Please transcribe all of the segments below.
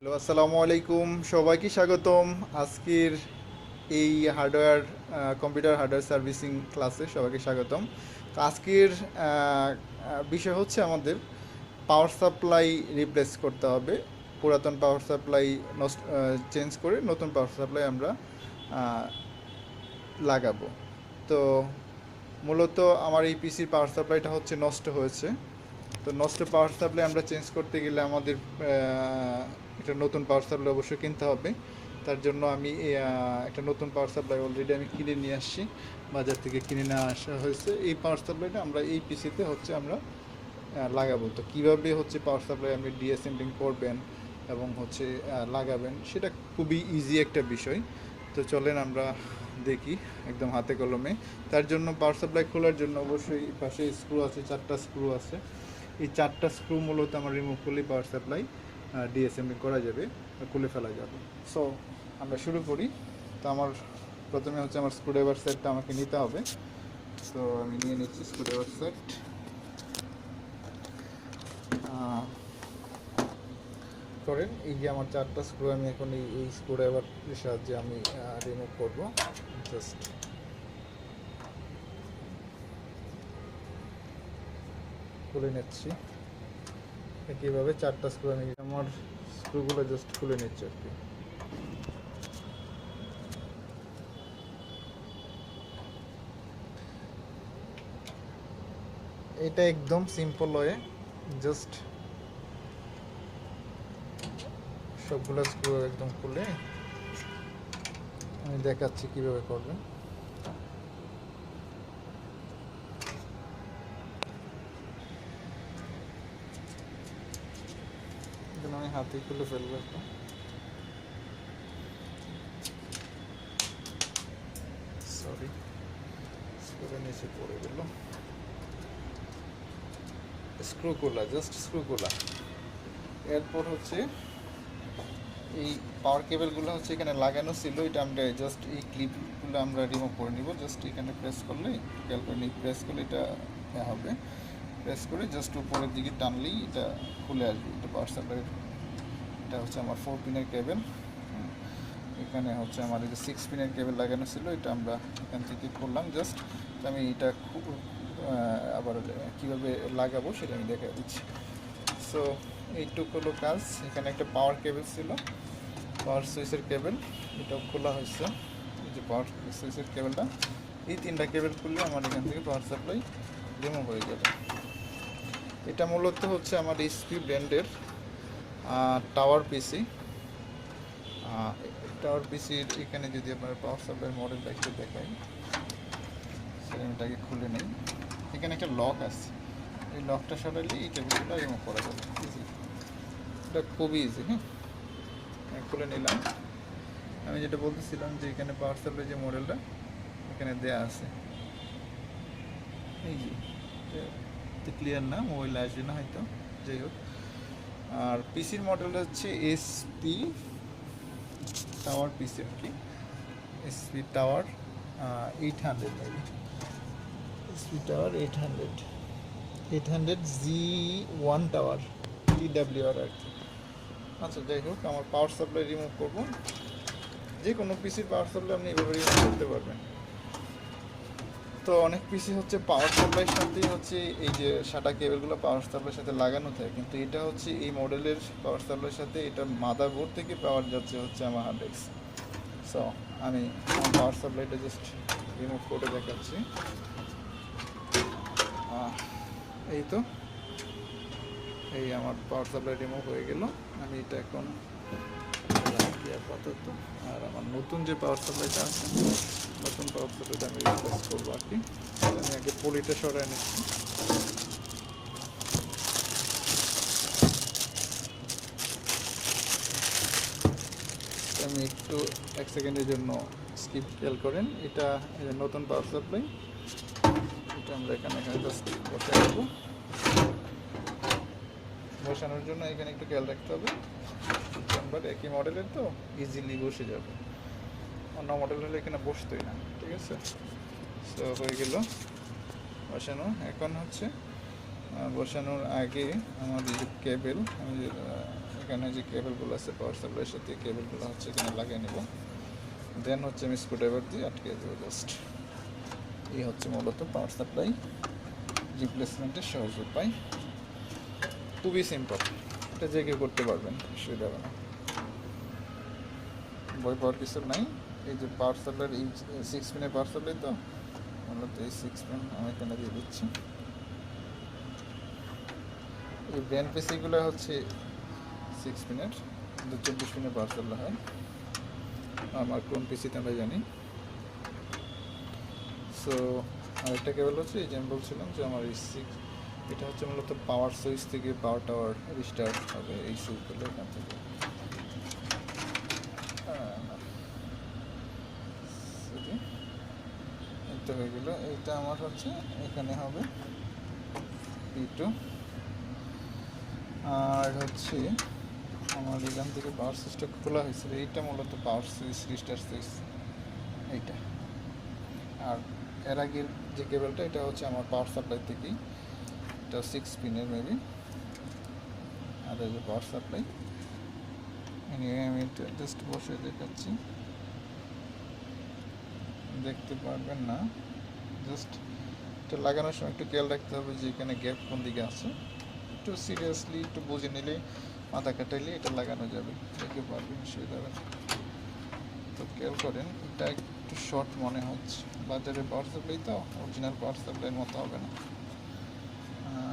Hello, আসসালামু আলাইকুম, সবাইকে স্বাগতম আজকের এই হার্ডওয়্যার কম্পিউটার হার্ডওয়্যার সার্ভিসিং ক্লাসে সবাইকে স্বাগতম। তো আজকের বিষয় হচ্ছে আমাদের পাওয়ার সাপ্লাই রিপ্লেস করতে হবে। পুরাতন পাওয়ার সাপ্লাই নষ্ট চেঞ্জ করে নতুন পাওয়ার সাপ্লাই আমরা আহ, লাগাবো। তো মূলত আমার এই পিসির পাওয়ার সাপ্লাইটা হচ্ছে নষ্ট হয়েছে। তো নষ্ট পাওয়ার সাপ্লাই আমরা চেঞ্জ করতে গেলে আমাদের একটা নতুন পাওয়ার সাপ্লাই অবশ্যই কিনতে হবে। তার জন্য আমি একটা নতুন পাওয়ার সাপ্লাই অলরেডি আমি কিনে নিয়ে আসছি, বাজার থেকে কিনে নিয়ে আসা হয়েছে। এই পাওয়ার সাপ্লাইটা আমরা এই পিসিতে হচ্ছে আমরা লাগাবো। তো কীভাবে হচ্ছে পাওয়ার সাপ্লাই আপনি ডিঅ্যাসেম্বলিং করবেন এবং হচ্ছে লাগাবেন, সেটা খুবই ইজি একটা বিষয়। তো চলেন আমরা দেখি একদম হাতে কলমে। তার জন্য পাওয়ার সাপ্লাই খোলার জন্য অবশ্যই পাশে স্ক্রু আছে, 4টা স্ক্রু আছে। এই 4টা স্ক্রু মূলত আমার রিমুভ করলেই পাওয়ার সাপ্লাই ডিঅ্যাসেম্বলিং করা যাবে, খুলে ফেলা যাবে। সো আমরা শুরু করি। তো আমার প্রথমে হচ্ছে আমার স্ক্রুড্রাইভার সেটটা আমাকে নিতে হবে। তো আমি নিয়ে নিচ্ছি স্ক্রুড্রাইভার সেট। করেন এই যে আমার 4টা স্ক্রু আমি এখন এই স্ক্রুড্রাইভারের সাহায্যে আমি রিমুভ করব। জাস্ট খুলে নিচ্ছি একইভাবে 4টা স্ক্রু আমি আমার স্ক্রুগুলো জাস্ট খুলে নিচ্ছি আর কি। এটা একদম সিম্পল ওয়ে, জাস্ট সবগুলো স্ক্রু একদম খুলে আমি দেখাচ্ছি কিভাবে করবেন। এখানে আমি হাতে খুলে ফেলবো একটা। সরি, স্ক্রুটা নিচে পড়ে গেল। স্ক্রু খোলা, জাস্ট স্ক্রু খোলা। এরপর হচ্ছে এই পাওয়ার কেবলগুলো হচ্ছে এখানে লাগানো ছিল, এটা আমরা জাস্ট এই ক্লিপগুলো আমরা রিমুভ করে নিব। জাস্ট এখানে প্রেস করলে, খেয়াল করে নিই, প্রেস করলে এটা হবে। প্রেস করে জাস্ট উপরের দিকে টানলেই এটা খুলে আসবে। এটা পাওয়ার সাপ্লাই, এটা হচ্ছে আমার 4 পিনের কেবল। এখানে হচ্ছে আমার এই যে 6 পিনের কেবল লাগানো ছিল, এটা আমরা এখান থেকে করলাম জাস্ট। আমি এটা আবার কীভাবে লাগাবো সেটা আমি দেখা দিচ্ছি। সো এইটুকু হলো কাজ। এখানে একটা পাওয়ার কেবল ছিল, পাওয়ার সুইচের কেবল, এটাও খোলা হয়েছে। এই যে পাওয়ার সুইচের কেবলটা, এই 3টা কেবল খুললে আমার এখান থেকে পাওয়ার সাপ্লাই রিমুভ হয়ে যাবে। এটা মূলত হচ্ছে আমার এইচপি ব্র্যান্ডের টাওয়ার পিসি। টাওয়ার পিসির এখানে যদি আপনার পাওয়ার সাপ্লাই মডেলটা একটু দেখাই, সেটা আমি এটাকে খুলে নিই। এখানে একটা লক আছে, এই লকটা সরালে এই কেবলটা রিমুভ করা যাবে। ইজি, এটা খুবই ইজি। হ্যাঁ, খুলে নিলাম। আমি যেটা বলতেছিলাম যে এখানে পাওয়ার সাপ্লাই যে মডেলটা এখানে দেয়া আছে, এই যে ক্লিয়ার না, মোবাইল আসবে না হয়তো, যাই হোক। আর পিসির মডেলটা হচ্ছে এসপি টাওয়ার পিসি আর কি, SP tower 800 maybe, SP tower 800 জি1 টাওয়ার, TWR আর কি। আচ্ছা, যাই হোক, আমার পাওয়ার সাপ্লাই রিমুভ করবো। যে কোনো পিসির পাওয়ার সাপ্লাই আপনি এভাবে রিমুভ করতে পারবেন। তো অনেক পিসি হচ্ছে পাওয়ার সাপ্লাইয়ের সাথেই হচ্ছে এই যে সাদা কেবলগুলো পাওয়ার সাপ্লাইয়ের সাথে লাগানো থাকে, কিন্তু এটা হচ্ছে এই মডেলের পাওয়ার সাপ্লাইয়ের সাথে এটা মাদারবোর্ড থেকে পাওয়ার যাচ্ছে হচ্ছে আমার হার্ড ডিস্ক। সো আমি আমার পাওয়ার সাপ্লাইটা জাস্ট রিমুভ করে দেখাচ্ছি। এই তো, এই আমার পাওয়ার সাপ্লাই রিমুভ হয়ে গেল। আমি এটা এখন রাখি আপাতত। আর আমার নতুন যে পাওয়ার সাপ্লাইটা আছে, নতুন পাওয়ার সাপ্লাইটা আমি রিপ্লেস করবো আর কি। আমি আগে পলিটা সরাই নিচ্ছি। আমি একটু 1 সেকেন্ডের জন্য স্কিপ খেয়াল করেন। এটা নতুন পাওয়ার সাপ্লাই, এটা আমরা এখানে জাস্ট বসে রাখবো। বসানোর জন্য এখানে একটু খেয়াল রাখতে হবে, নাম্বার একই মডেলের তো ইজিলি বসে যাবে। অন্য মডেল হলে এখানে বসতোই না, ঠিক আছে। সো হয়ে গেল বসানো। এখন হচ্ছে বসানোর আগে আমাদের যে কেবল, আমি এখানে যে কেবলগুলো আছে পাওয়ার সাপ্লাইয়ের সাথে কেবলগুলো হচ্ছে এখানে লাগিয়ে নেব, দেন হচ্ছে আমি স্ক্রুড্রাইভার দিয়ে আটকে দেবো জাস্ট। এই হচ্ছে মূলত পাওয়ার সাপ্লাই রিপ্লেসমেন্টের সহজ উপায়, খুবই সিম্পল, এটা যে কেউ করতে পারবেন, অসুবিধা হবে না, বই পাওয়ার কিছু নাই। এই যে পাওয়ার সাপ্লাই, এই 6 পিনের পাওয়ার সাপ্লাই, তো মূলত এই 6 পিন আমি এখানে দিয়ে দিচ্ছি। এই ব্র্যান্ড পিসিগুলো হচ্ছে 6 পিনের, কিন্তু 24 পিনের পাওয়ার সাপ্লাই হয় আমার কোন পিসিতে আমরা জানি। সো আরেকটা কেবল হচ্ছে এই যে আমি বলছিলাম যে আমার এই 6, এটা হচ্ছে মূলত পাওয়ার সুইচ থেকে পাওয়ার টাওয়ার রিস্টার্ট হবে এই সুইচগুলো এখান থেকে। এটা হয়ে গেল, এইটা আমার হচ্ছে এখানে হবে P2, আর হচ্ছে আমার এখান থেকে পাওয়ার সুইচটা খোলা হয়েছিল, এইটা মূলত পাওয়ার সুইচ রিস্টার্ট সুইচ এইটা। আর এর আগের যে কেবলটা এটা হচ্ছে আমার পাওয়ার সাপ্লাই থেকেই, এটা 6 পিনের মেবি, আর এই যে পাওয়ার সাপ্লাই। আমি এটা জাস্ট বসে দেখাচ্ছি, দেখতে পারবেন না, জাস্ট এটা লাগানোর সময় একটু খেয়াল রাখতে হবে যে এখানে গ্যাপ কোন দিকে আছে, একটু সিরিয়াসলি একটু বুঝে নিলে, মাথা কাটাইলে এটা লাগানো যাবে, দেখতে পারবেন, অসুবিধা হবে না। তো খেয়াল করেন, এটা একটু শর্ট মনে হচ্ছে, বাজারে পাওয়ার সাপ্লাই তো অরিজিনাল পাওয়ার সাপ্লাইয়ের মতো হবে না।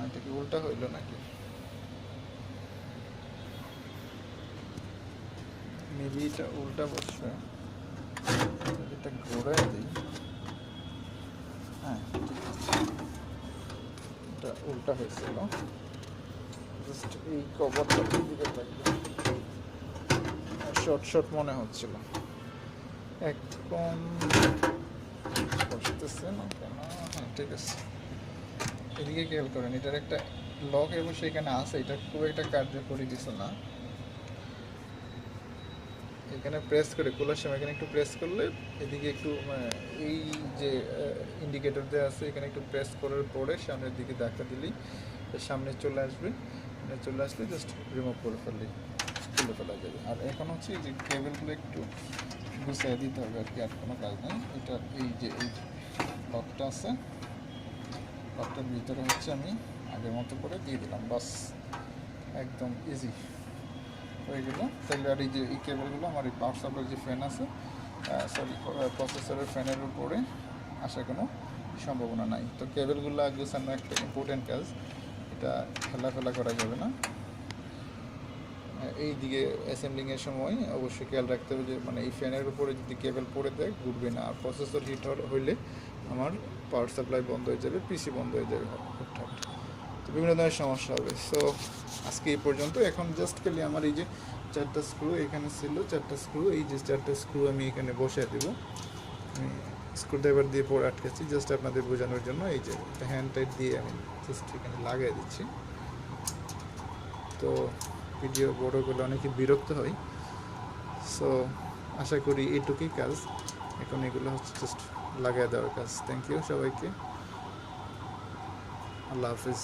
এটা কি উল্টা হইলো নাকি? মেবি এটা উল্টা বসবে, এটা ঘোরাই দিই। হ্যাঁ ঠিক আছে, এটা উল্টা হয়েছিল, জাস্ট এই কভারটা দিকে থাকবে, শর্ট শর্ট মনে হচ্ছিল, এখন বসতেছে না কেন? হ্যাঁ ঠিক আছে, এদিকে খেয়াল করেন, এটার একটা লক এবং সেখানে আছে, এটা খুব একটা কার্যকরী কিছু না। এখানে প্রেস করে খোলার সময় এখানে একটু প্রেস করলে, এদিকে একটু এই যে ইন্ডিকেটর দেওয়া আছে এখানে একটু প্রেস করার পরে সামনের দিকে ধাক্কা দিলেই সামনে চলে আসবে, চলে আসলে জাস্ট রিমুভ করে ফেললেই খুলে ফেলা যাবে। আর এখন হচ্ছে এই যে কেবলগুলো একটু গুছিয়ে দিতে হবে আর কি, আর কোনো কাজ নেই। এটা এই যে এই লকটা আছে, লকটার ভিতরে হচ্ছে আমি আগের মতো করে দিয়ে দিলাম, বাস একদম ইজি হয়ে গেল। তাহলে আর এই যে এই কেবলগুলো আমার এই পাওয়ার সাপ্লাই যে ফ্যান আছে, সরি প্রসেসরের ফ্যানের উপরে আসার কোনো সম্ভাবনা নাই। তো কেবলগুলো গুছানো একটা ইম্পর্টেন্ট কাজ, এটা ফেলা করা যাবে না। এই দিকে অ্যাসেম্বলিংয়ের সময় অবশ্যই খেয়াল রাখতে হবে যে এই ফ্যানের উপরে যদি কেবল পড়ে দেয় ঘুরবে না, আর প্রসেসর হিট হইলে আমার পাওয়ার সাপ্লাই বন্ধ হয়ে যাবে, পিসি বন্ধ হয়ে যাবে হুটহাট, তো বিভিন্ন ধরনের সমস্যা হবে। সো আজকে এই পর্যন্ত। এখন জাস্ট খালি আমার এই যে 4টা স্ক্রু এখানে ছিল, 4টা স্ক্রু, এই যে 4টা স্ক্রু আমি এখানে বসিয়ে দেবো, আমি স্ক্রুড্রাইভার দিয়ে পরে আটকেছি জাস্ট আপনাদের বোঝানোর জন্য। এই যে হ্যান্ড টাইট দিয়ে আমি জাস্ট এখানে লাগিয়ে দিচ্ছি। তো ভিডিও বড় করলে অনেকে বিরক্ত হয়, সো আশা করি এইটুকুই কাজ, এখন এগুলো হচ্ছে জাস্ট লাগিয়ে দেওয়ার কাজ। থ্যাংক ইউ সবাইকে, আল্লাহ হাফিজ।